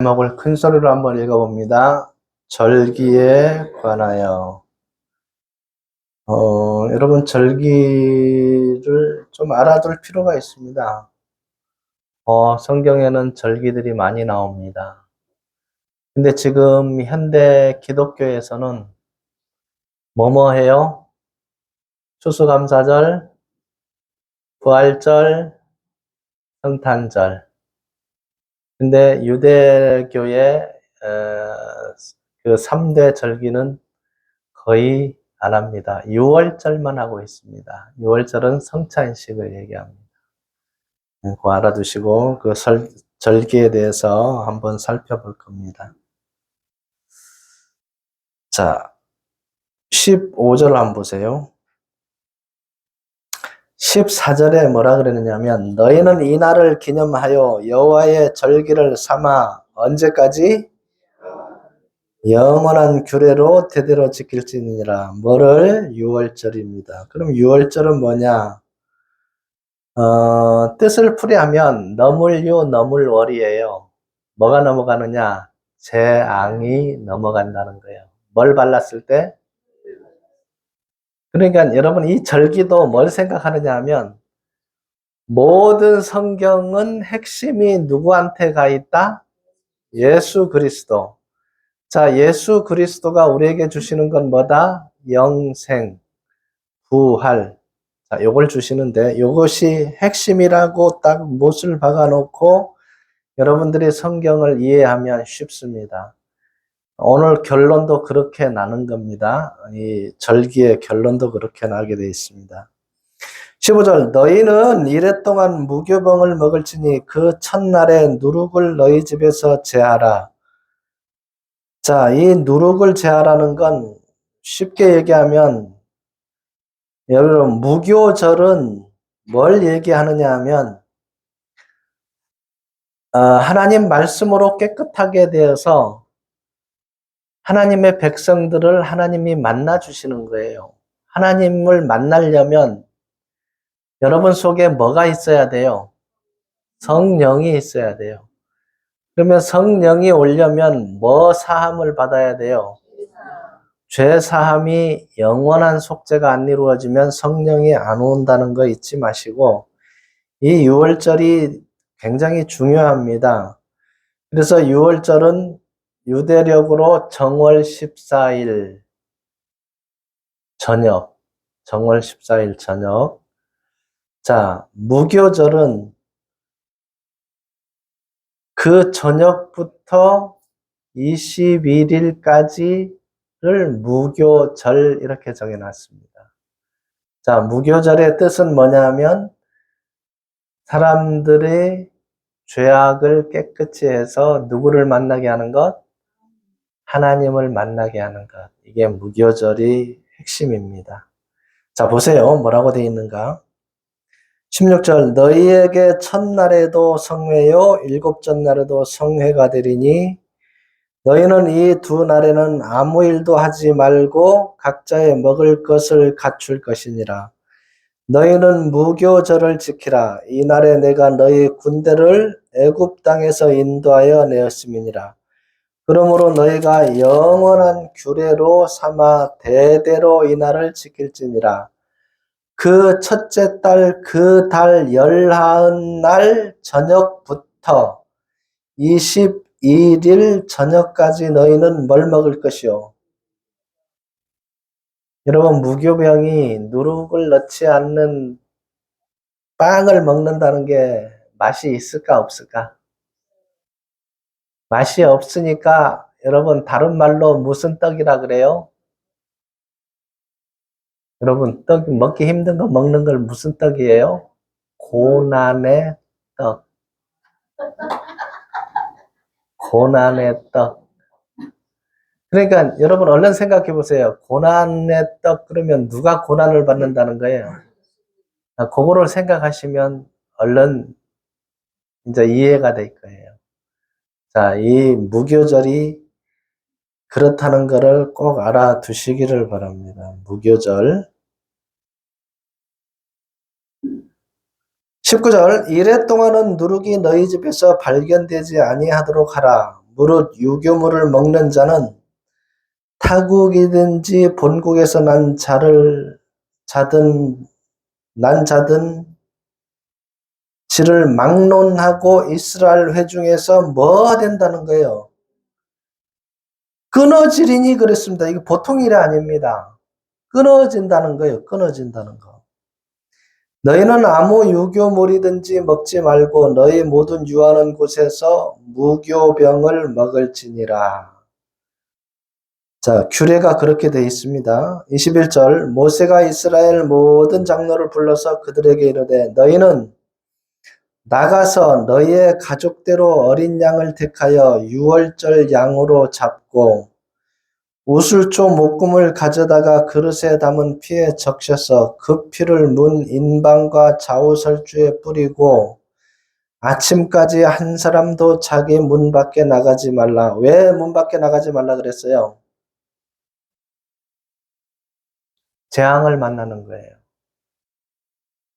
제목을 큰 소리로 한번 읽어봅니다. 절기에 관하여. 여러분, 절기를 좀 알아둘 필요가 있습니다. 성경에는 절기들이 많이 나옵니다. 근데 지금 현대 기독교에서는 뭐뭐 해요? 추수감사절, 부활절, 성탄절. 근데 유대교의 그 3대 절기는 거의 안 합니다. 6월절만 하고 있습니다. 6월절은 성찬식을 얘기합니다. 그거 알아두시고 그 절기에 대해서 한번 살펴볼 겁니다. 자, 15절 한번 보세요. 14절에 뭐라 그랬느냐면 너희는 이 날을 기념하여 여호와의 절기를 삼아 언제까지? 영원한 규례로 대대로 지킬지니라. 뭐를? 6월절입니다. 그럼 6월절은 뭐냐? 뜻을 풀이하면 너물유 너물월이에요. 뭐가 넘어가느냐? 재앙이 넘어간다는 거예요. 뭘 발랐을 때? 그러니까 여러분 이 절기도 뭘 생각하느냐 하면 모든 성경은 핵심이 누구한테 가 있다? 예수 그리스도. 자, 예수 그리스도가 우리에게 주시는 건 뭐다? 영생, 부활. 자, 요걸 주시는데 이것이 핵심이라고 딱 못을 박아놓고 여러분들이 성경을 이해하면 쉽습니다. 오늘 결론도 그렇게 나는 겁니다. 이 절기의 결론도 그렇게 나게 되어 있습니다. 15절 너희는 이래 동안 무교병을 먹을지니 그 첫날에 누룩을 너희 집에서 제하라. 자, 이 누룩을 제하라는 건 쉽게 얘기하면 여러분 무교절은 뭘 얘기하느냐 하면 하나님 말씀으로 깨끗하게 되어서 하나님의 백성들을 하나님이 만나 주시는 거예요. 하나님을 만나려면 여러분 속에 뭐가 있어야 돼요? 성령이 있어야 돼요. 그러면 성령이 오려면 뭐 사함을 받아야 돼요? 죄 사함이 영원한 속죄가 안 이루어지면 성령이 안 온다는 거 잊지 마시고 이 6월절이 굉장히 중요합니다. 그래서 6월절은 유대력으로 정월 14일 저녁, 정월 14일 저녁. 자, 무교절은 그 저녁부터 21일까지를 무교절 이렇게 정해놨습니다. 자, 무교절의 뜻은 뭐냐 하면 사람들의 죄악을 깨끗이 해서 누구를 만나게 하는 것? 하나님을 만나게 하는 것. 이게 무교절의 핵심입니다. 자, 보세요. 뭐라고 되어 있는가? 16절 너희에게 첫날에도 성회요 일곱째 날에도 성회가 되리니 너희는 이 두 날에는 아무 일도 하지 말고 각자의 먹을 것을 갖출 것이니라. 너희는 무교절을 지키라. 이 날에 내가 너희 군대를 애굽 땅에서 인도하여 내었음이니라. 그러므로 너희가 영원한 규례로 삼아 대대로 이 날을 지킬지니라. 그 첫째 달 그 달 열하은 날 저녁부터 22일 저녁까지 너희는 뭘 먹을 것이요? 여러분 무교병이 누룩을 넣지 않는 빵을 먹는다는 게 맛이 있을까 없을까? 맛이 없으니까 여러분 다른 말로 무슨 떡이라 그래요? 여러분 떡 먹기 힘든 거 먹는 걸 무슨 떡이에요? 고난의 떡. 고난의 떡. 그러니까 여러분 얼른 생각해 보세요. 고난의 떡 그러면 누가 고난을 받는다는 거예요? 그거를 생각하시면 얼른 이제 이해가 될 거예요. 자, 이 무교절이 그렇다는 것을 꼭 알아두시기를 바랍니다. 무교절. 19절 이래 동안은 누룩이 너희 집에서 발견되지 아니하도록 하라. 무릇 유교물을 먹는 자는 타국이든지 본국에서 난 자든 지를 막론하고 이스라엘 회중에서 뭐 된다는 거예요? 끊어지리니 그랬습니다. 이게 보통 일이 아닙니다. 끊어진다는 거예요. 끊어진다는 거. 너희는 아무 유교물이든지 먹지 말고 너희 모든 유하는 곳에서 무교병을 먹을지니라. 자, 규례가 그렇게 되어 있습니다. 21절 모세가 이스라엘 모든 장로를 불러서 그들에게 이르되 너희는 나가서 너희의 가족대로 어린 양을 택하여 유월절 양으로 잡고 우슬초 목금을 가져다가 그릇에 담은 피에 적셔서 그 피를 문 인방과 좌우설주에 뿌리고 아침까지 한 사람도 자기 문 밖에 나가지 말라. 왜 문 밖에 나가지 말라 그랬어요? 재앙을 만나는 거예요.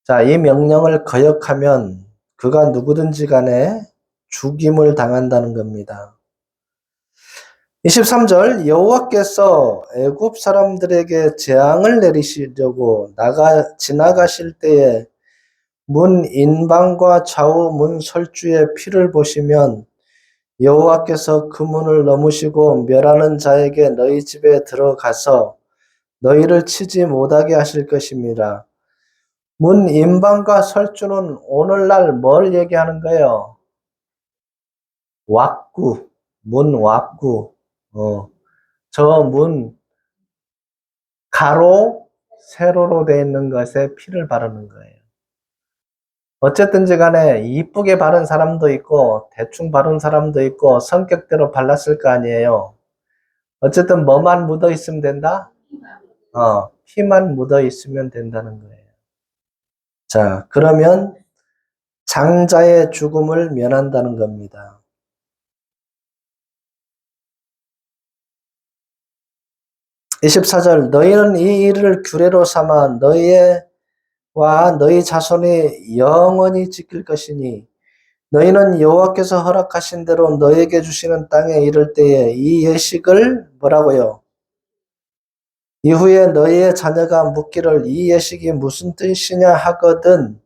자, 이 명령을 거역하면 그가 누구든지 간에 죽임을 당한다는 겁니다. 23절 여호와께서 애굽 사람들에게 재앙을 내리시려고 지나가실 때에 문 인방과 좌우 문 설주의 피를 보시면 여호와께서 그 문을 넘으시고 멸하는 자에게 너희 집에 들어가서 너희를 치지 못하게 하실 것입니다. 문 인방과 설주는 오늘날 뭘 얘기하는 거예요? 왁구, 문 왁구. 저 문 가로, 세로로 되어 있는 것에 피를 바르는 거예요. 어쨌든지 간에 이쁘게 바른 사람도 있고 대충 바른 사람도 있고 성격대로 발랐을 거 아니에요. 어쨌든 뭐만 묻어 있으면 된다? 피만 묻어 있으면 된다는 거예요. 자, 그러면 장자의 죽음을 면한다는 겁니다. 24절 너희는 이 일을 규례로 삼아 너희 자손이 영원히 지킬 것이니 너희는 여호와께서 허락하신 대로 너희에게 주시는 땅에 이를 때에 이 예식을 뭐라고요? 이후에 너희의 자녀가 묻기를 이 예식이 무슨 뜻이냐 하거든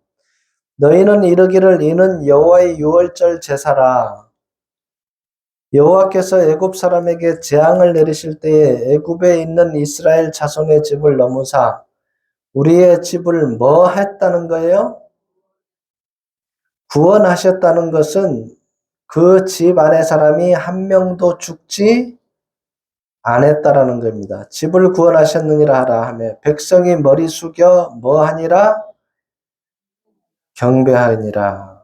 너희는 이르기를 이는 여호와의 유월절 제사라. 여호와께서 애굽 사람에게 재앙을 내리실 때에 애굽에 있는 이스라엘 자손의 집을 넘으사 우리의 집을 뭐 했다는 거예요? 구원하셨다는 것은 그 집 안의 사람이 한 명도 죽지 않았다라는 겁니다. 집을 구원하셨느니라 하라 하며 백성이 머리 숙여 뭐 하니라? 경배하니라.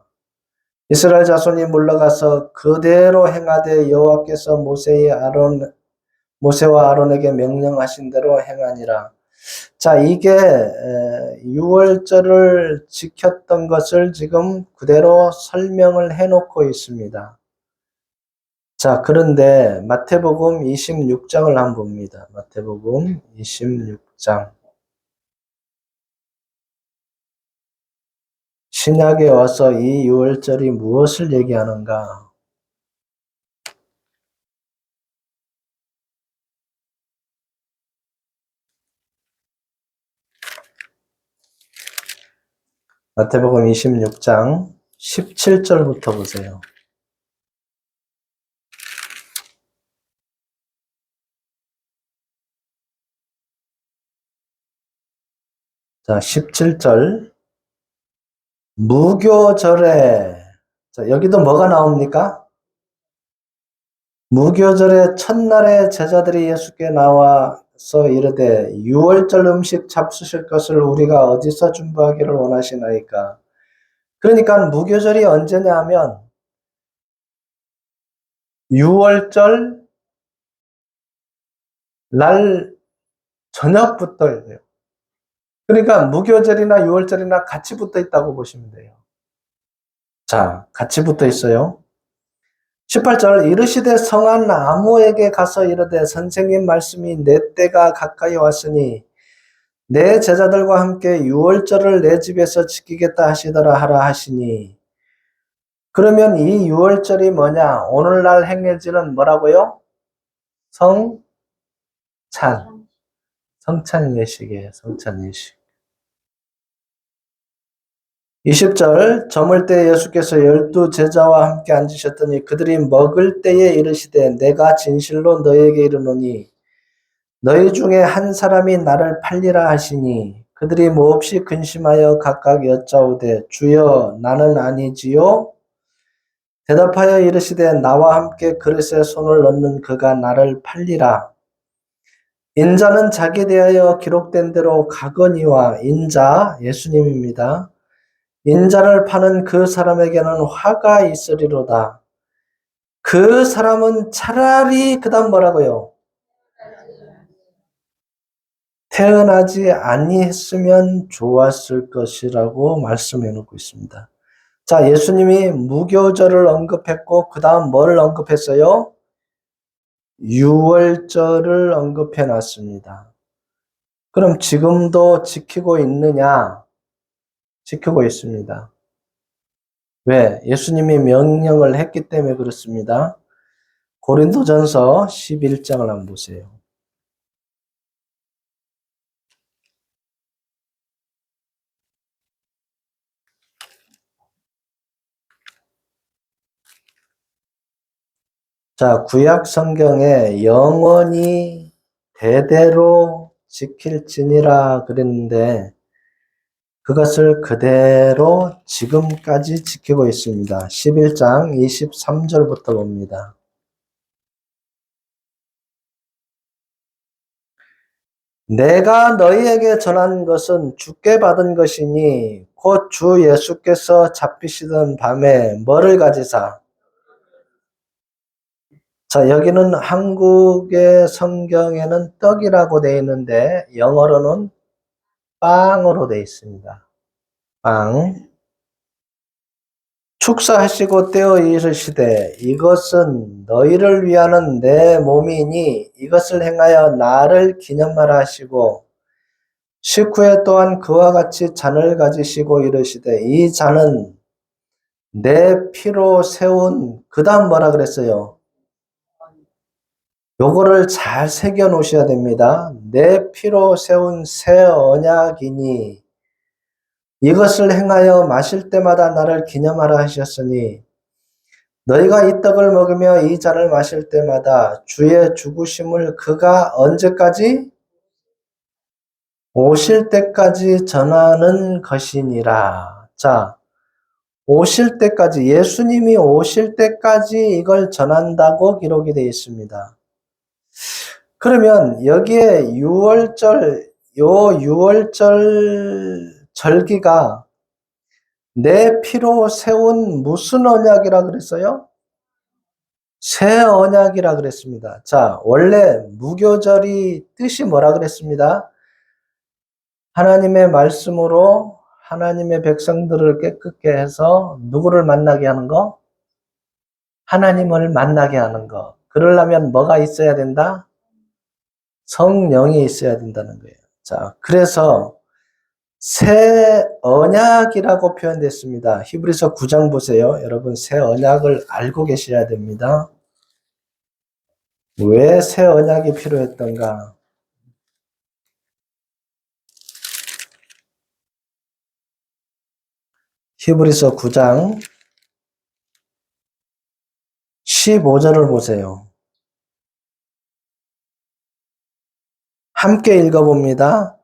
이스라엘 자손이 물러가서 그대로 행하되 여호와께서 모세와 아론에게 명령하신 대로 행하니라. 자, 이게 유월절을 지켰던 것을 지금 그대로 설명을 해놓고 있습니다. 자, 그런데 마태복음 26장을 한번 봅니다. 마태복음 26장. 신약에 와서 이 유월절이 무엇을 얘기하는가? 마태복음 26장 17절부터 보세요. 자, 17절. 무교절에, 자, 여기도 뭐가 나옵니까? 무교절의 첫날에 제자들이 예수께 나와서 이르되 유월절 음식 잡수실 것을 우리가 어디서 준비하기를 원하시나이까? 그러니까 무교절이 언제냐 하면 유월절 날 저녁부터예요. 그러니까 무교절이나 유월절이나 같이 붙어 있다고 보시면 돼요. 자, 같이 붙어 있어요. 18절 이르시되 성한 아무에게 가서 이르되 선생님 말씀이 내 때가 가까이 왔으니 내 제자들과 함께 유월절을 내 집에서 지키겠다 하시더라 하라 하시니 그러면 이 유월절이 뭐냐? 오늘날 행해지는 뭐라고요? 성찬. 성찬 예식이에요. 성찬 예식. 20절 저물 때 예수께서 12 제자와 함께 앉으셨더니 그들이 먹을 때에 이르시되 내가 진실로 너에게 이르노니 너희 중에 한 사람이 나를 팔리라 하시니 그들이 몹시 근심하여 각각 여짜오되 주여 나는 아니지요? 대답하여 이르시되 나와 함께 그릇에 손을 넣는 그가 나를 팔리라. 인자는 자기에 대하여 기록된 대로 가거니와 인자 예수님입니다. 인자를 파는 그 사람에게는 화가 있으리로다. 그 사람은 차라리 그다음 뭐라고요? 태어나지 아니했으면 좋았을 것이라고 말씀해 놓고 있습니다. 자, 예수님이 무교절을 언급했고 그다음 뭘 언급했어요? 유월절을 언급해 놨습니다. 그럼 지금도 지키고 있느냐? 지키고 있습니다. 왜? 예수님이 명령을 했기 때문에 그렇습니다. 고린도전서 11장을 한번 보세요. 자, 구약 성경에 영원히 대대로 지킬지니라 그랬는데 그것을 그대로 지금까지 지키고 있습니다. 11장 23절부터 봅니다. 내가 너희에게 전한 것은 주께 받은 것이니 곧 주 예수께서 잡히시던 밤에 뭐를 가지사? 자, 여기는 한국의 성경에는 떡이라고 되어 있는데 영어로는 빵으로 되어 있습니다. 빵. 축사하시고 떼어 이르시되 이것은 너희를 위하는 내 몸이니 이것을 행하여 나를 기념하라 하시고 식후에 또한 그와 같이 잔을 가지시고 이르시되 이 잔은 내 피로 세운 그다음 뭐라 그랬어요? 요거를 잘 새겨 놓으셔야 됩니다. 내 피로 세운 새 언약이니 이것을 행하여 마실 때마다 나를 기념하라 하셨으니 너희가 이 떡을 먹으며 이 잔을 마실 때마다 주의 죽으심을 그가 언제까지? 오실 때까지 전하는 것이니라. 자, 오실 때까지, 예수님이 오실 때까지 이걸 전한다고 기록이 되어 있습니다. 그러면 여기에 유월절 절기가 내 피로 세운 무슨 언약이라 그랬어요? 새 언약이라 그랬습니다. 자, 원래 무교절이 뜻이 뭐라 그랬습니다? 하나님의 말씀으로 하나님의 백성들을 깨끗게 해서 누구를 만나게 하는 거? 하나님을 만나게 하는 거. 그러려면 뭐가 있어야 된다? 성령이 있어야 된다는 거예요. 자, 그래서 새 언약이라고 표현됐습니다. 히브리서 9장 보세요. 여러분 새 언약을 알고 계셔야 됩니다. 왜 새 언약이 필요했던가? 히브리서 9장 15절을 보세요. 함께 읽어봅니다.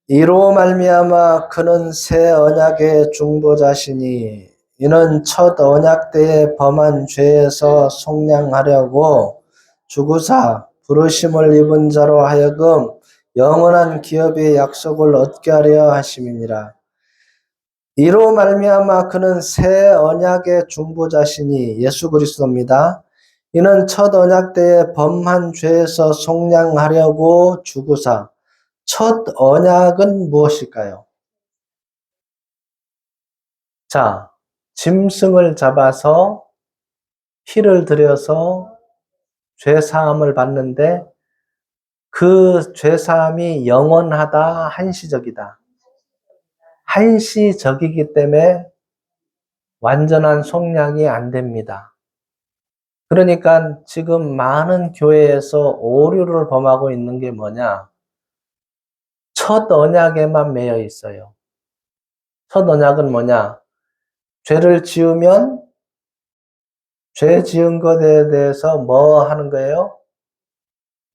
이로 말미암아 그는 새 언약의 중보자시니 이는 첫 언약 때에 범한 죄에서 속량하려고 주구사 부르심을 입은 자로 하여금 영원한 기업의 약속을 얻게 하려 하심이니라. 이로 말미암아 그는 새 언약의 중보자시니 예수 그리스도입니다. 이는 첫 언약 때에 범한 죄에서 속량하려고 주구사. 첫 언약은 무엇일까요? 자, 짐승을 잡아서 피를 들여서 죄사함을 받는데 그 죄사함이 영원하다, 한시적이다. 한시적이기 때문에 완전한 속량이 안 됩니다. 그러니까 지금 많은 교회에서 오류를 범하고 있는 게 뭐냐? 첫 언약에만 매여 있어요. 첫 언약은 뭐냐? 죄를 지으면 죄 지은 것에 대해서 뭐 하는 거예요?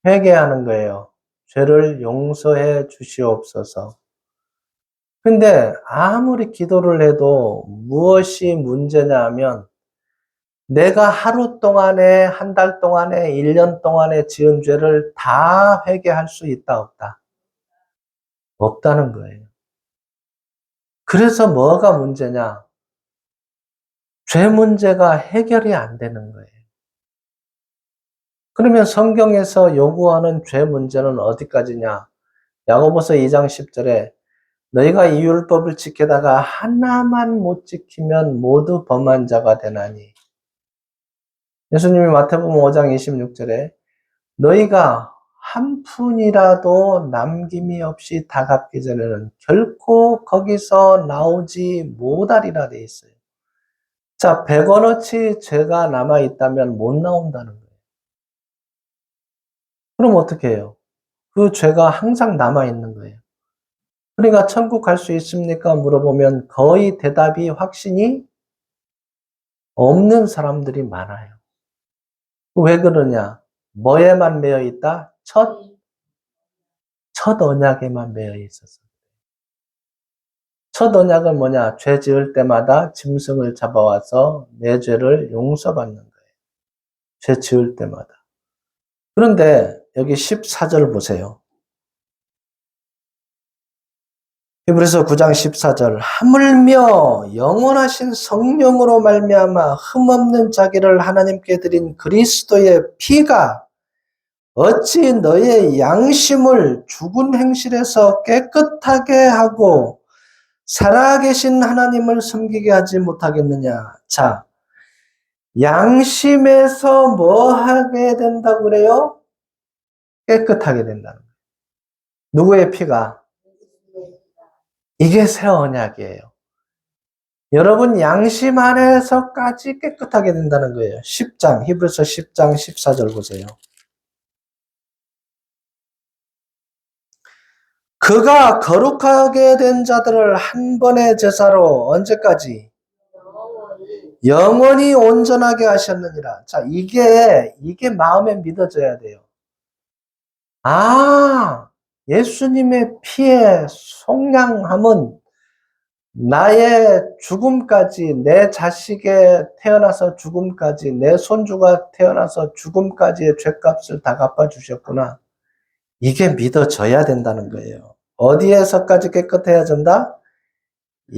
회개하는 거예요. 죄를 용서해 주시옵소서. 근데 아무리 기도를 해도 무엇이 문제냐 하면 내가 하루 동안에, 한 달 동안에, 1년 동안에 지은 죄를 다 회개할 수 있다, 없다? 없다는 거예요. 그래서 뭐가 문제냐? 죄 문제가 해결이 안 되는 거예요. 그러면 성경에서 요구하는 죄 문제는 어디까지냐? 야고보서 2장 10절에 너희가 이 율법을 지키다가 하나만 못 지키면 모두 범한 자가 되나니. 예수님이 마태복음 5장 26절에 너희가 한 푼이라도 남김이 없이 다 갚기 전에는 결코 거기서 나오지 못하리라 돼 있어요. 자, 100원어치 죄가 남아있다면 못 나온다는 거예요. 그럼 어떻게 해요? 그 죄가 항상 남아있는 거예요. 그러니까 천국 갈 수 있습니까? 물어보면 거의 대답이 확신이 없는 사람들이 많아요. 왜 그러냐? 뭐에만 매여 있다? 첫 언약에만 매여 있어서. 첫 언약은 뭐냐? 죄 지을 때마다 짐승을 잡아와서 내 죄를 용서받는 거예요. 죄 지을 때마다. 그런데 여기 14절 보세요. 히브리서 9장 14절 하물며 영원하신 성령으로 말미암아 흠없는 자기를 하나님께 드린 그리스도의 피가 어찌 너의 양심을 죽은 행실에서 깨끗하게 하고 살아계신 하나님을 섬기게 하지 못하겠느냐. 자, 양심에서 뭐 하게 된다고 그래요? 깨끗하게 된다는 거예요. 누구의 피가? 이게 새 언약이에요. 여러분 양심 안에서까지 깨끗하게 된다는 거예요. 10장, 히브리서 10장 14절 보세요. 그가 거룩하게 된 자들을 한 번의 제사로 언제까지? 영원히 온전하게 하셨느니라. 자, 이게 마음에 믿어져야 돼요. 아, 예수님의 피의 속량함은 나의 죽음까지, 내 자식의 태어나서 죽음까지, 내 손주가 태어나서 죽음까지의 죄값을 다 갚아주셨구나. 이게 믿어져야 된다는 거예요. 어디에서까지 깨끗해진다?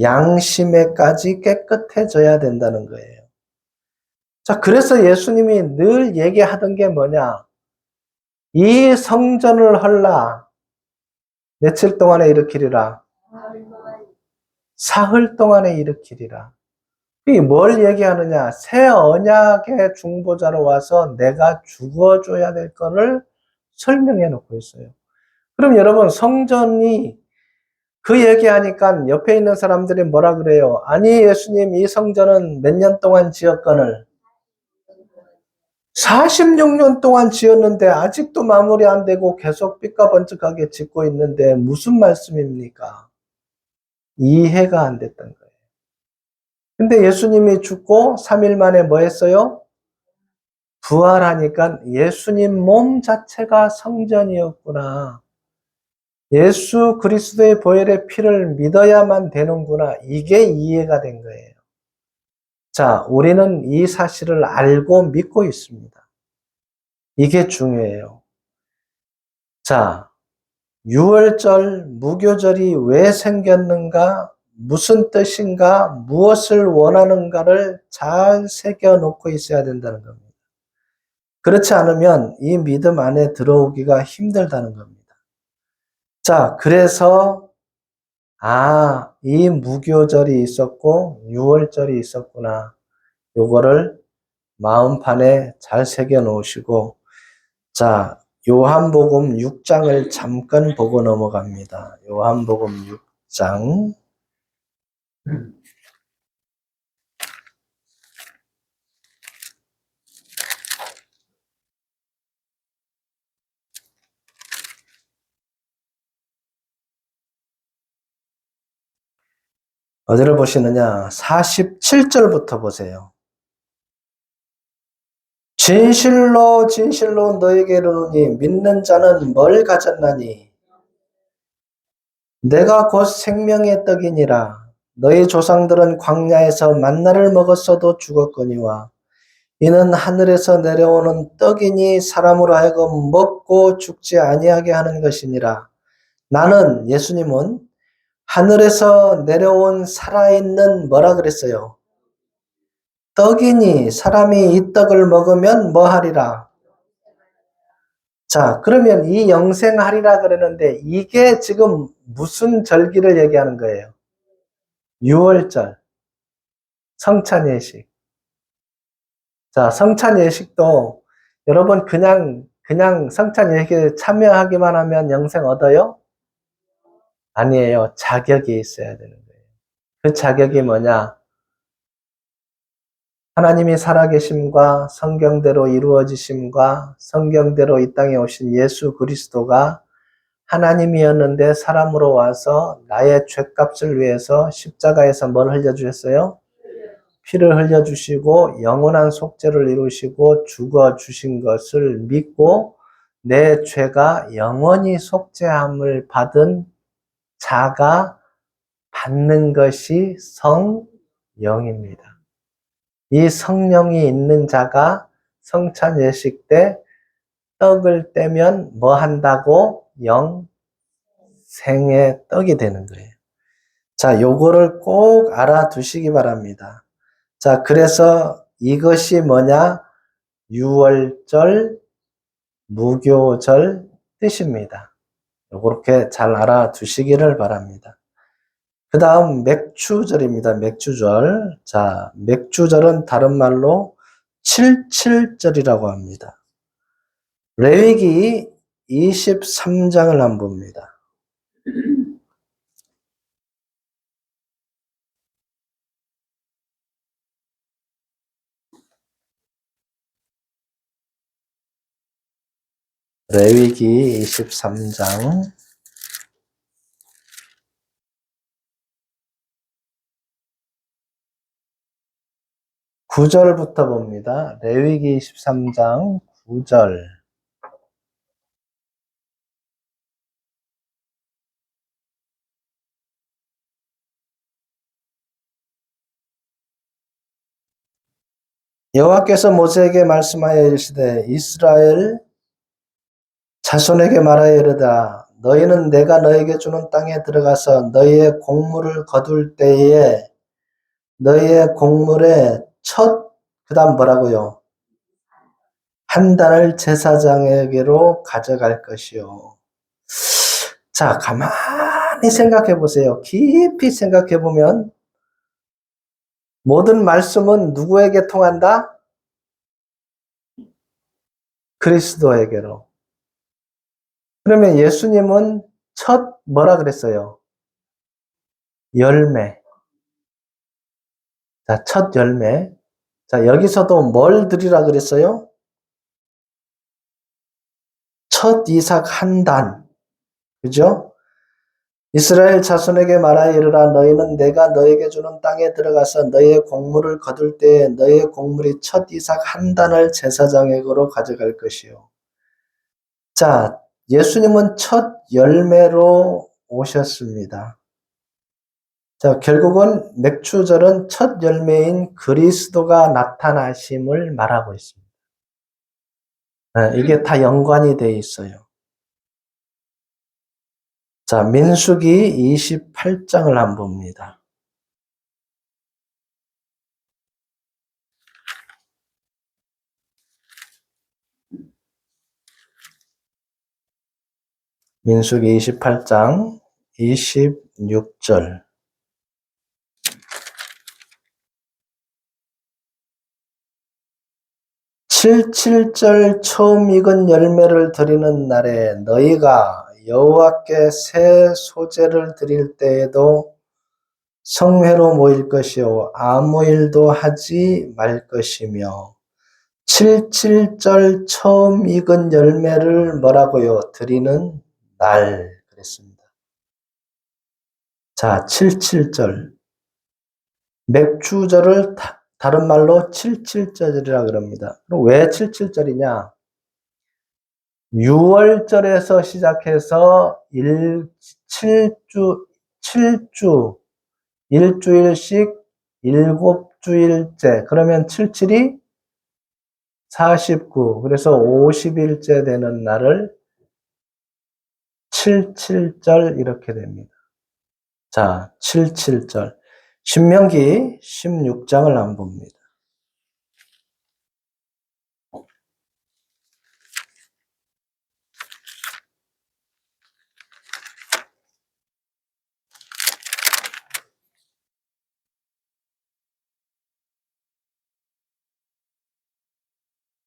양심에까지 깨끗해져야 된다는 거예요. 자, 그래서 예수님이 늘 얘기하던 게 뭐냐? 이 성전을 헐라. 며칠 동안에 일으키리라? 사흘 동안에 일으키리라. 이게 뭘 얘기하느냐? 새 언약의 중보자로 와서 내가 죽어줘야 될 거를 설명해 놓고 있어요. 그럼 여러분 성전이 그 얘기하니까 옆에 있는 사람들이 뭐라 그래요? 아니 예수님 이 성전은 몇 년 동안 지었거늘 46년 동안 지었는데 아직도 마무리 안 되고 계속 삐까번쩍하게 짓고 있는데 무슨 말씀입니까? 이해가 안 됐던 거예요. 근데 예수님이 죽고 3일 만에 뭐 했어요? 부활하니까 예수님 몸 자체가 성전이었구나. 예수 그리스도의 보혈의 피를 믿어야만 되는구나. 이게 이해가 된 거예요. 자, 우리는 이 사실을 알고 믿고 있습니다. 이게 중요해요. 자, 유월절, 무교절이 왜 생겼는가, 무슨 뜻인가, 무엇을 원하는가를 잘 새겨놓고 있어야 된다는 겁니다. 그렇지 않으면 이 믿음 안에 들어오기가 힘들다는 겁니다. 자, 그래서 이 무교절이 있었고 유월절이 있었구나. 요거를 마음판에 잘 새겨 놓으시고 자, 요한복음 6장을 잠깐 보고 넘어갑니다. 요한복음 6장 어디를 보시느냐? 47절부터 보세요. 진실로 진실로 너에게 이르노니 믿는 자는 뭘 가졌나니 내가 곧 생명의 떡이니라. 너희 조상들은 광야에서 만나를 먹었어도 죽었거니와 이는 하늘에서 내려오는 떡이니 사람으로 하여금 먹고 죽지 아니하게 하는 것이니라. 나는 예수님은 하늘에서 내려온 살아있는 뭐라 그랬어요? 떡이니 사람이 이 떡을 먹으면 뭐 하리라? 자, 그러면 이 영생하리라 그러는데 이게 지금 무슨 절기를 얘기하는 거예요? 유월절, 성찬 예식. 자, 성찬 예식도 여러분 그냥 성찬 예식에 참여하기만 하면 영생 얻어요? 아니에요. 자격이 있어야 되는 거예요. 그 자격이 뭐냐? 하나님이 살아계심과 성경대로 이루어지심과 성경대로 이 땅에 오신 예수 그리스도가 하나님이었는데 사람으로 와서 나의 죄값을 위해서 십자가에서 뭘 흘려주셨어요? 피를 흘려주시고 영원한 속죄를 이루시고 죽어주신 것을 믿고 내 죄가 영원히 속죄함을 받은 자가 받는 것이 성령입니다. 이 성령이 있는 자가 성찬 예식 때 떡을 떼면 뭐 한다고? 영생의 떡이 되는 거예요. 자, 요거를 꼭 알아두시기 바랍니다. 자, 그래서 이것이 뭐냐? 유월절, 무교절 뜻입니다. 요렇게 잘 알아두시기를 바랍니다. 그 다음 맥추절입니다. 맥추절. 자, 맥추절은 다른 말로 칠칠절이라고 합니다. 레위기 23장을 한번 봅니다. 레위기 23장 9절부터 봅니다. 레위기 23장 9절. 여호와께서 모세에게 말씀하여 이르시되 이스라엘 자손에게 말하여 이르다 너희는 내가 너에게 주는 땅에 들어가서 너희의 곡물을 거둘 때에 너희의 곡물의 그 다음 뭐라고요? 한 단을 제사장에게로 가져갈 것이요. 자, 가만히 생각해 보세요. 깊이 생각해 보면 모든 말씀은 누구에게 통한다? 그리스도에게로. 그러면 예수님은 첫 뭐라 그랬어요? 열매. 자, 첫 열매. 자, 여기서도 뭘 드리라 그랬어요? 첫 이삭 한 단. 그죠? 이스라엘 자손에게 말하여 이르라 너희는 내가 너에게 주는 땅에 들어가서 너희의 곡물을 거둘 때에 너희의 곡물이 첫 이삭 한 단을 제사장에게로 가져갈 것이요. 자, 예수님은 첫 열매로 오셨습니다. 자, 결국은 맥추절은 첫 열매인 그리스도가 나타나심을 말하고 있습니다. 이게 다 연관이 되어 있어요. 자, 민수기 28장을 한번 봅니다. 민수기 28장 26절. 칠칠절 처음 익은 열매를 드리는 날에 너희가 여호와께 새 소제를 드릴 때에도 성회로 모일 것이요 아무 일도 하지 말 것이며 칠칠절 처음 익은 열매를 뭐라고요? 드리는 날 그랬습니다. 자, 칠칠절. 맥추절을 다른 말로 칠칠절이라 그럽니다. 그럼 왜 칠칠절이냐? 6월절에서 시작해서 7주, 일주일씩 7주일째. 그러면 77이 49. 그래서 50일째 되는 날을 칠칠절 이렇게 됩니다. 자, 칠칠절. 신명기 16장을 한번 봅니다.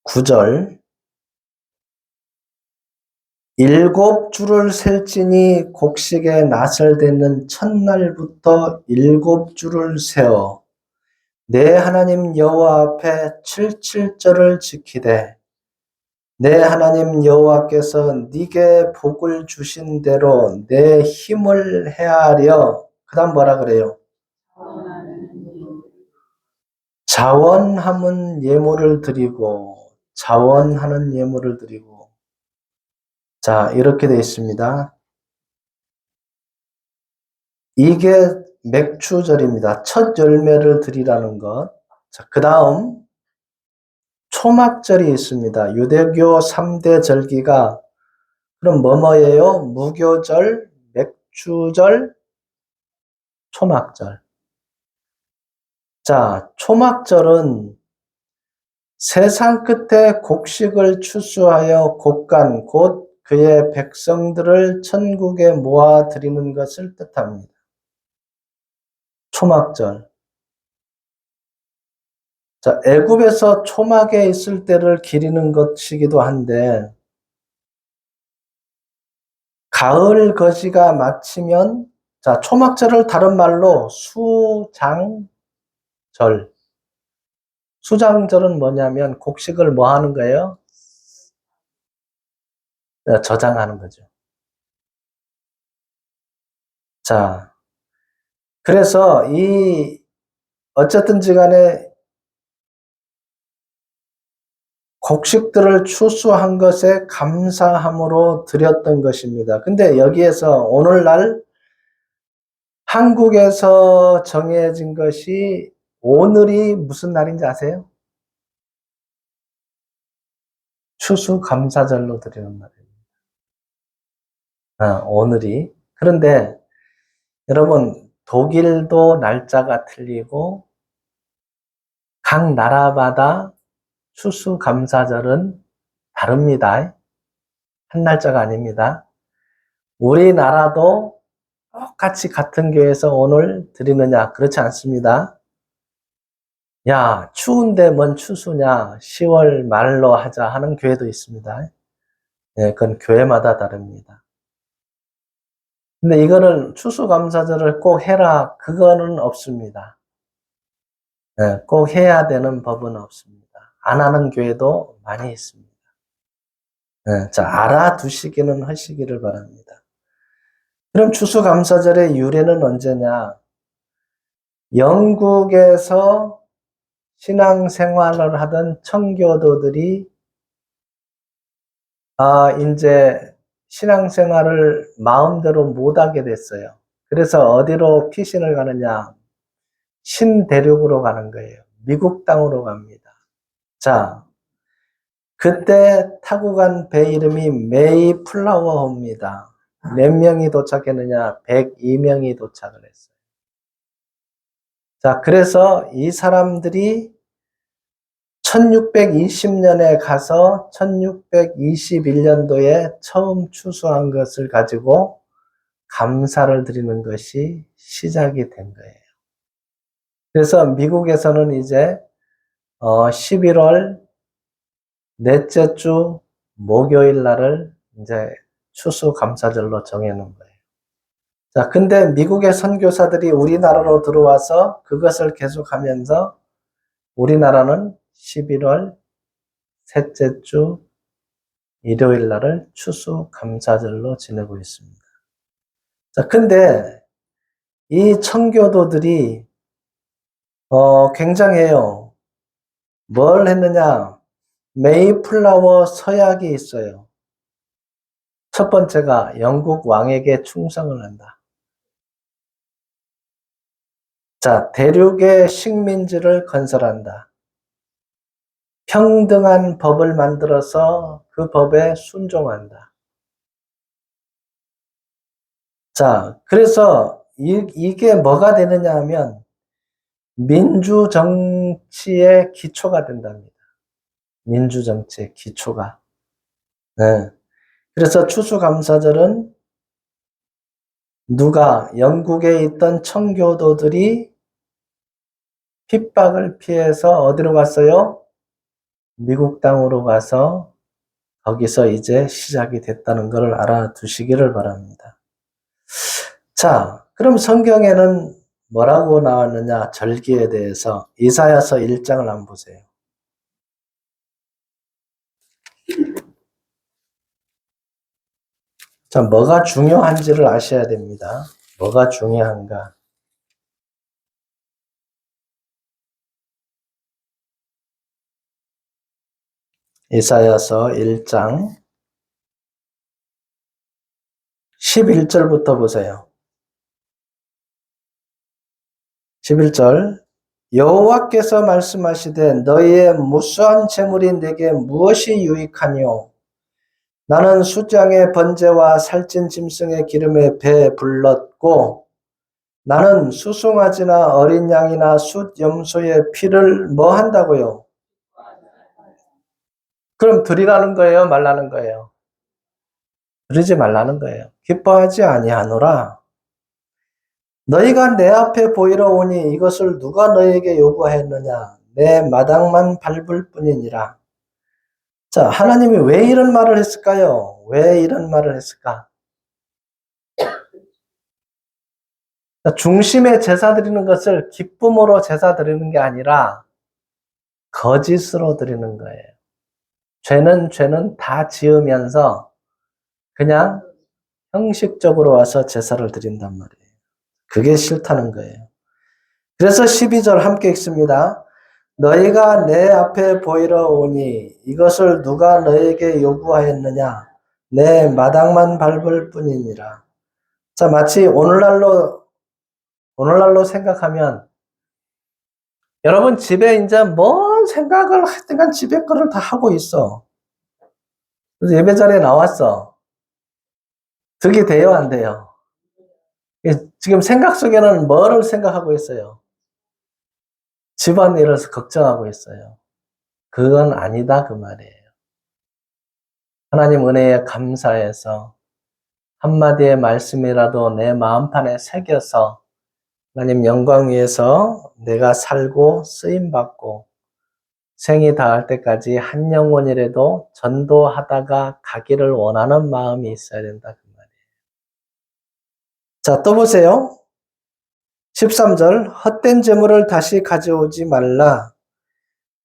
구절. 7주를 셀지니 곡식에 낫을 대는 첫날부터 7주를 세어 내 하나님 여호와 앞에 칠칠절을 지키되 내 하나님 여호와께서 네게 복을 주신 대로 내 힘을 헤아려. 그다음 뭐라 그래요? 자원하는 예물을 드리고 자원하는 예물을 드리고. 자, 이렇게 되어 있습니다. 이게 맥추절입니다. 첫 열매를 드리라는 것. 자, 그 다음 초막절이 있습니다. 유대교 3대 절기가 그럼 뭐뭐예요? 무교절, 맥추절, 초막절. 자, 초막절은 세상 끝에 곡식을 추수하여 곡간 곧 그의 백성들을 천국에 모아 드리는 것을 뜻합니다. 초막절. 자, 애굽에서 초막에 있을 때를 기리는 것이기도 한데 가을 거지가 마치면 자, 초막절을 다른 말로 수장절. 수장절은 뭐냐면 곡식을 뭐 하는 거예요? 저장하는 거죠. 자, 그래서 어쨌든지 간에 곡식들을 추수한 것에 감사함으로 드렸던 것입니다. 근데 여기에서 오늘날 한국에서 정해진 것이 오늘이 무슨 날인지 아세요? 추수감사절로 드리는 날입니다. 오늘이. 그런데 여러분, 독일도 날짜가 틀리고 각 나라마다 추수감사절은 다릅니다. 한 날짜가 아닙니다. 우리나라도 똑같이 같은 교회에서 오늘 드리느냐? 그렇지 않습니다. 야, 추운데 뭔 추수냐? 10월 말로 하자 하는 교회도 있습니다. 네, 그건 교회마다 다릅니다. 근데 이거는 추수감사절을 꼭 해라. 그거는 없습니다. 네, 꼭 해야 되는 법은 없습니다. 안 하는 교회도 많이 있습니다. 네, 자, 알아두시기는 하시기를 바랍니다. 그럼 추수감사절의 유래는 언제냐? 영국에서 신앙생활을 하던 청교도들이 이제 신앙생활을 마음대로 못하게 됐어요. 그래서 어디로 피신을 가느냐? 신대륙으로 가는 거예요. 미국 땅으로 갑니다. 자, 그때 타고 간 배 이름이 메이플라워호입니다. 몇 명이 도착했느냐? 102명이 도착을 했어요. 자, 그래서 이 사람들이 1620년에 가서 1621년도에 처음 추수한 것을 가지고 감사를 드리는 것이 시작이 된 거예요. 그래서 미국에서는 이제 11월 넷째 주 목요일 날을 이제 추수감사절로 정해놓은 거예요. 자, 근데 미국의 선교사들이 우리나라로 들어와서 그것을 계속하면서 우리나라는 11월 셋째 주 일요일 날을 추수감사절로 지내고 있습니다. 자, 근데 이 청교도들이 굉장해요. 뭘 했느냐? 메이플라워 서약이 있어요. 첫 번째가 영국 왕에게 충성을 한다. 자, 대륙의 식민지를 건설한다. 평등한 법을 만들어서 그 법에 순종한다. 자, 그래서 이게 뭐가 되느냐 하면 민주 정치의 기초가 된답니다. 민주 정치의 기초가. 네. 그래서 추수감사절은 누가 영국에 있던 청교도들이 핍박을 피해서 어디로 갔어요? 미국 땅으로 가서 거기서 이제 시작이 됐다는 것을 알아두시기를 바랍니다. 자, 그럼 성경에는 뭐라고 나왔느냐? 절기에 대해서 이사야서 1장을 한번 보세요. 자, 뭐가 중요한지를 아셔야 됩니다. 뭐가 중요한가? 이사야서 1장 11절부터 보세요. 11절 여호와께서 말씀하시되 너희의 무수한 재물이 내게 무엇이 유익하뇨? 나는 숫양의 번제와 살찐 짐승의 기름에 배 불렀고 나는 수송아지나 어린 양이나 숫 염소의 피를 뭐 한다고요? 그럼 드리라는 거예요? 말라는 거예요? 드리지 말라는 거예요. 기뻐하지 아니하노라. 너희가 내 앞에 보이러 오니 이것을 누가 너희에게 요구하였느냐? 내 마당만 밟을 뿐이니라. 자, 하나님이 왜 이런 말을 했을까요? 왜 이런 말을 했을까? 중심에 제사 드리는 것을 기쁨으로 제사 드리는 게 아니라 거짓으로 드리는 거예요. 죄는 다 지으면서 그냥 형식적으로 와서 제사를 드린단 말이에요. 그게 싫다는 거예요. 그래서 12절 함께 읽습니다. 너희가 내 앞에 보이러 오니 이것을 누가 너에게 요구하였느냐? 내 마당만 밟을 뿐이니라. 자, 마치 오늘날로 생각하면 여러분 집에 이제 뭔 생각을 하여튼간 집에 거를 다 하고 있어. 그래서 예배 자리에 나왔어. 득이 돼요, 안 돼요? 지금 생각 속에는 뭐를 생각하고 있어요? 집안일을 걱정하고 있어요. 그건 아니다 그 말이에요. 하나님 은혜에 감사해서 한마디의 말씀이라도 내 마음판에 새겨서 하나님 영광 위에서 내가 살고 쓰임받고 생이 닿을 때까지 한 영혼이라도 전도하다가 가기를 원하는 마음이 있어야 된다 그 말이에요. 자, 또 보세요. 13절 헛된 재물을 다시 가져오지 말라.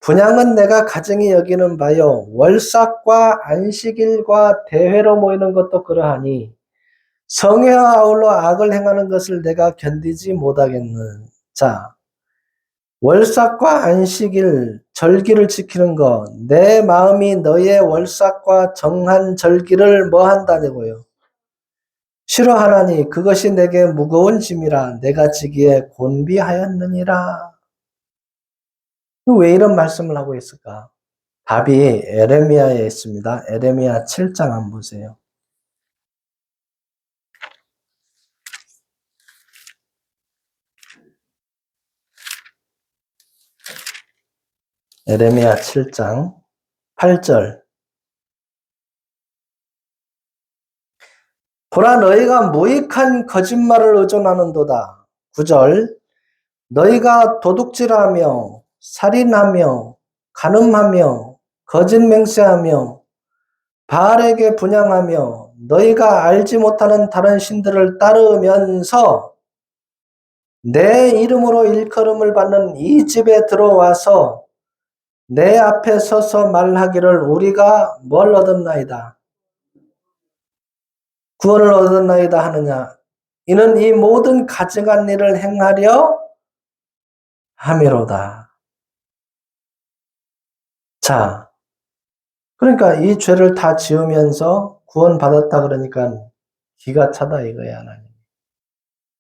분향은 내가 가증히 여기는 바요. 월삭과 안식일과 대회로 모이는 것도 그러하니 성회와 아울러 악을 행하는 것을 내가 견디지 못하겠는. 자, 월삭과 안식일, 절기를 지키는 것, 내 마음이 너의 월삭과 정한 절기를 뭐 한다냐고요? 싫어하나니 그것이 내게 무거운 짐이라 내가 지기에 곤비하였느니라. 왜 이런 말씀을 하고 있을까? 답이 에레미야에 있습니다. 에레미야 7장 한번 보세요. 에레미야 7장 8절 보라 너희가 무익한 거짓말을 의존하는도다. 9절 너희가 도둑질하며 살인하며 간음하며 거짓 맹세하며 바알에게 분향하며 너희가 알지 못하는 다른 신들을 따르면서 내 이름으로 일컬음을 받는 이 집에 들어와서 내 앞에 서서 말하기를 우리가 뭘 얻었나이다. 구원을 얻었나이다 하느냐. 이는 이 모든 가증한 일을 행하려 함이로다. 자, 그러니까 이 죄를 다 지으면서 구원받았다 그러니까 기가 차다 이거야, 하나님.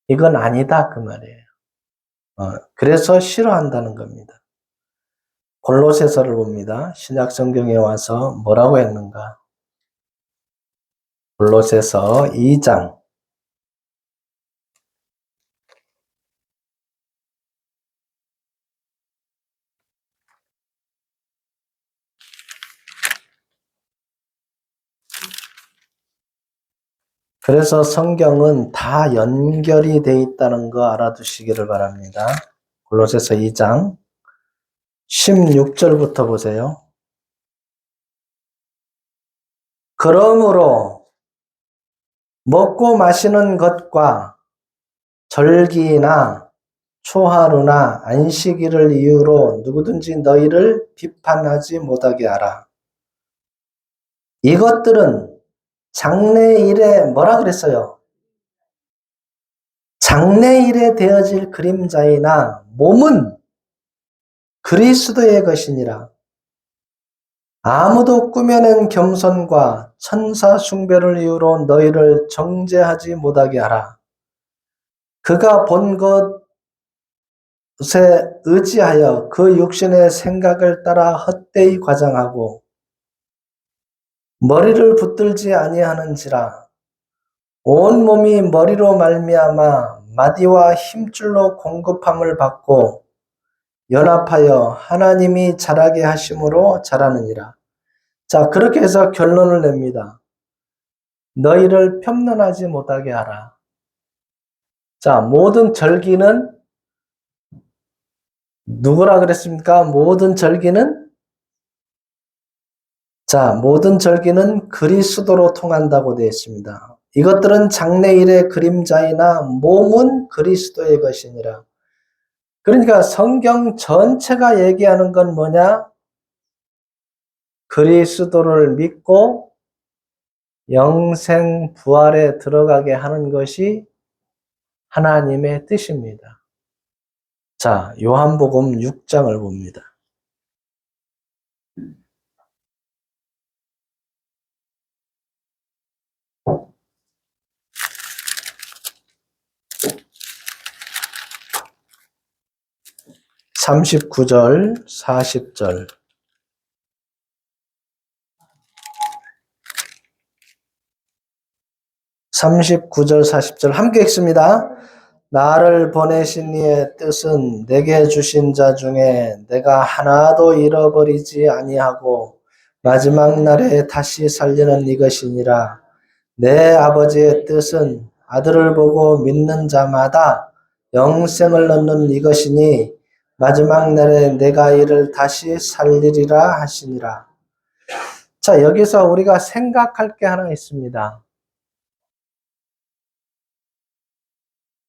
이건 아니다 그 말이에요. 그래서 싫어한다는 겁니다. 골로새서를 봅니다. 신약 성경에 와서 뭐라고 했는가? 골로새서 2장. 그래서 성경은 다 연결이 돼 있다는 거 알아두시기를 바랍니다. 골로새서 2장 16절부터 보세요. 그러므로 먹고 마시는 것과 절기나 초하루나 안식일을 이유로 누구든지 너희를 비판하지 못하게 하라. 이것들은 장래일에 뭐라 그랬어요? 장래일에 되어질 그림자이나 몸은 그리스도의 것이니라. 아무도 꾸며낸 겸손과 천사 숭배를 이유로 너희를 정죄하지 못하게 하라. 그가 본 것에 의지하여 그 육신의 생각을 따라 헛되이 과장하고 머리를 붙들지 아니하는지라. 온 몸이 머리로 말미암아 마디와 힘줄로 공급함을 받고 연합하여 하나님이 자라게 하심으로 자라느니라. 자, 그렇게 해서 결론을 냅니다. 너희를 편론하지 못하게 하라. 자, 모든 절기는 누구라 그랬습니까? 모든 절기는 그리스도로 통한다고 되어 있습니다. 이것들은 장래일의 그림자이나 몸은 그리스도의 것이니라. 그러니까 성경 전체가 얘기하는 건 뭐냐? 그리스도를 믿고 영생 부활에 들어가게 하는 것이 하나님의 뜻입니다. 자, 요한복음 6장을 봅니다. (39절) (40절) 39절, 40절 함께 읽습니다. 나를 보내신 이의 뜻은 내게 주신 자 중에 내가 하나도 잃어버리지 아니하고 마지막 날에 다시 살리는 이것이니라. 내 아버지의 뜻은 아들을 보고 믿는 자마다 영생을 얻는 이것이니 마지막 날에 내가 이를 다시 살리리라 하시니라. 자, 여기서 우리가 생각할 게 하나 있습니다.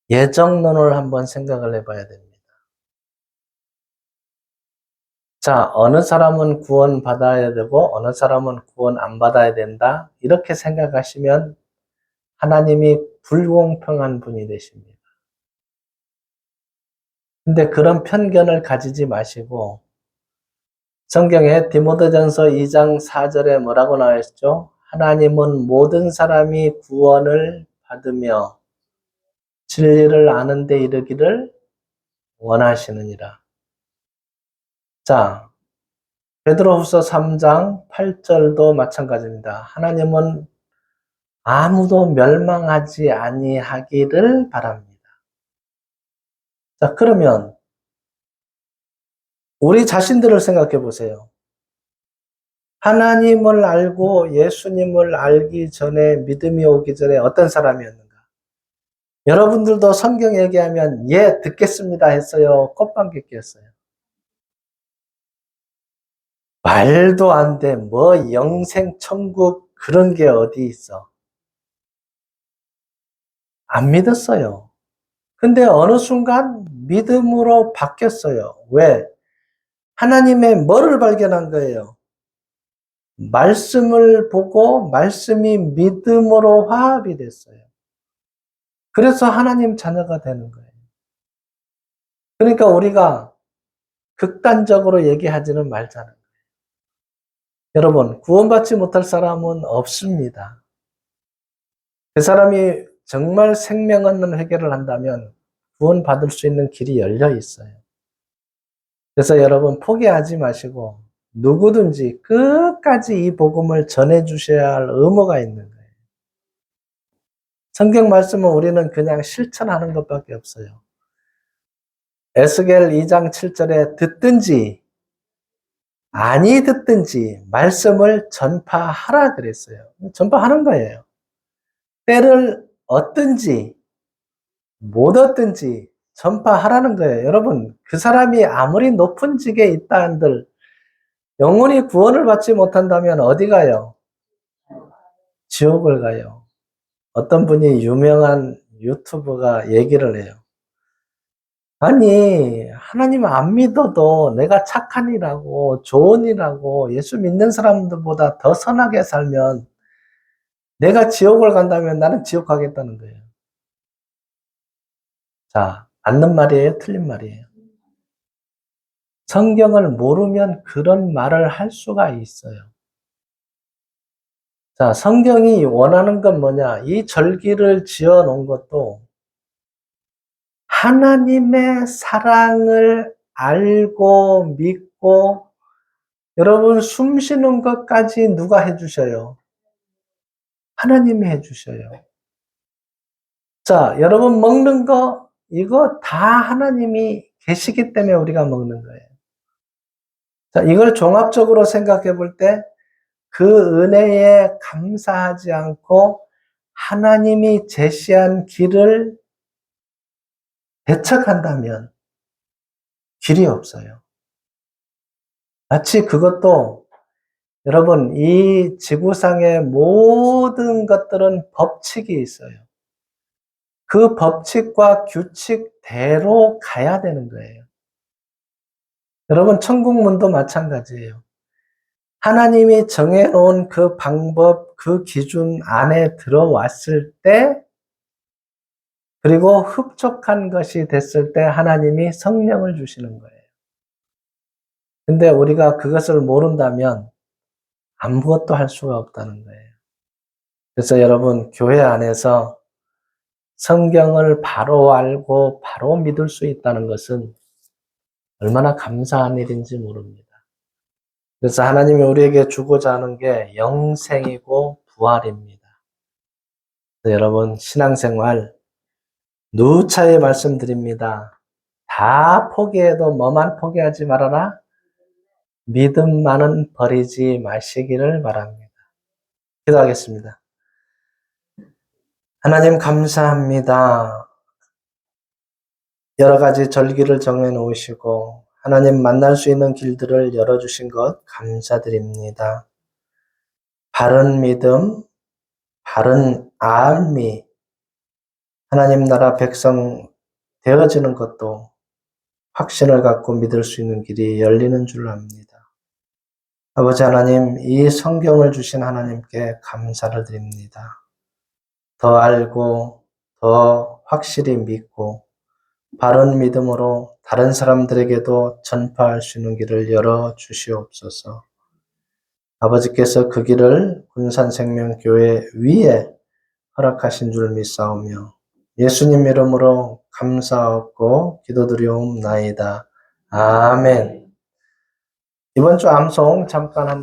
예정론을 한번 생각을 해봐야 됩니다. 자, 어느 사람은 구원 받아야 되고 어느 사람은 구원 안 받아야 된다. 이렇게 생각하시면 하나님이 불공평한 분이 되십니다. 근데 그런 편견을 가지지 마시고 성경에 디모데전서 2장 4절에 뭐라고 나와 있죠? 하나님은 모든 사람이 구원을 받으며 진리를 아는 데 이르기를 원하시느니라. 자, 베드로후서 3장 8절도 마찬가지입니다. 하나님은 아무도 멸망하지 아니하기를 바랍니다. 자, 그러면 우리 자신들을 생각해 보세요. 하나님을 알고 예수님을 알기 전에, 믿음이 오기 전에 어떤 사람이었는가? 여러분들도 성경 얘기하면 예, 듣겠습니다 했어요? 꽃방귀뀌었어요? 말도 안 돼. 뭐 영생 천국 그런 게 어디 있어? 안 믿었어요. 근데 어느 순간 믿음으로 바뀌었어요. 왜? 하나님의 뭐를 발견한 거예요? 말씀을 보고 말씀이 믿음으로 화합이 됐어요. 그래서 하나님 자녀가 되는 거예요. 그러니까 우리가 극단적으로 얘기하지는 말자는 거예요. 여러분, 구원받지 못할 사람은 없습니다. 그 사람이 정말 생명 얻는 회개를 한다면 구원받을 수 있는 길이 열려 있어요. 그래서 여러분 포기하지 마시고 누구든지 끝까지 이 복음을 전해주셔야 할 의무가 있는 거예요. 성경 말씀은 우리는 그냥 실천하는 것밖에 없어요. 에스겔 2장 7절에 듣든지 아니 듣든지 말씀을 전파하라 그랬어요. 전파하는 거예요. 때를 얻든지 못 얻든지 전파하라는 거예요. 여러분, 그 사람이 아무리 높은 직에 있다 한들 영원히 구원을 받지 못한다면 어디 가요? 지옥을 가요. 어떤 분이 유명한 유튜버가 얘기를 해요. 아니, 하나님 안 믿어도 내가 착한 일하고 좋은 일하고 예수 믿는 사람들보다 더 선하게 살면 내가 지옥을 간다면 나는 지옥 가겠다는 거예요. 자, 맞는 말이에요? 틀린 말이에요? 성경을 모르면 그런 말을 할 수가 있어요. 자, 성경이 원하는 건 뭐냐? 이 절기를 지어 놓은 것도 하나님의 사랑을 알고 믿고 여러분 숨 쉬는 것까지 누가 해주셔요? 하나님이 해주셔요. 자, 여러분 먹는 거 이거 다 하나님이 계시기 때문에 우리가 먹는 거예요. 자, 이걸 종합적으로 생각해 볼 때 그 은혜에 감사하지 않고 하나님이 제시한 길을 배척한다면 길이 없어요. 마치 그것도 여러분 이 지구상의 모든 것들은 법칙이 있어요. 그 법칙과 규칙대로 가야 되는 거예요. 여러분 천국문도 마찬가지예요. 하나님이 정해놓은 그 방법, 그 기준 안에 들어왔을 때 그리고 흡족한 것이 됐을 때 하나님이 성령을 주시는 거예요. 근데 우리가 그것을 모른다면 아무것도 할 수가 없다는 거예요. 그래서 여러분 교회 안에서 성경을 바로 알고 바로 믿을 수 있다는 것은 얼마나 감사한 일인지 모릅니다. 그래서 하나님이 우리에게 주고자 하는 게 영생이고 부활입니다. 여러분 신앙생활 누차게 말씀드립니다. 다 포기해도 뭐만 포기하지 말아라? 믿음만은 버리지 마시기를 바랍니다. 기도하겠습니다. 하나님 감사합니다. 여러 가지 절기를 정해 놓으시고 하나님 만날 수 있는 길들을 열어주신 것 감사드립니다. 바른 믿음, 바른 알미, 하나님 나라 백성 되어지는 것도 확신을 갖고 믿을 수 있는 길이 열리는 줄 압니다. 아버지 하나님, 이 성경을 주신 하나님께 감사를 드립니다. 더 알고 더 확실히 믿고 바른 믿음으로 다른 사람들에게도 전파할 수 있는 길을 열어 주시옵소서. 아버지께서 그 길을 군산생명교회 위에 허락하신 줄 믿사오며 예수님 이름으로 감사하고 기도드리옵나이다. 아멘. 이번 주 암송 잠깐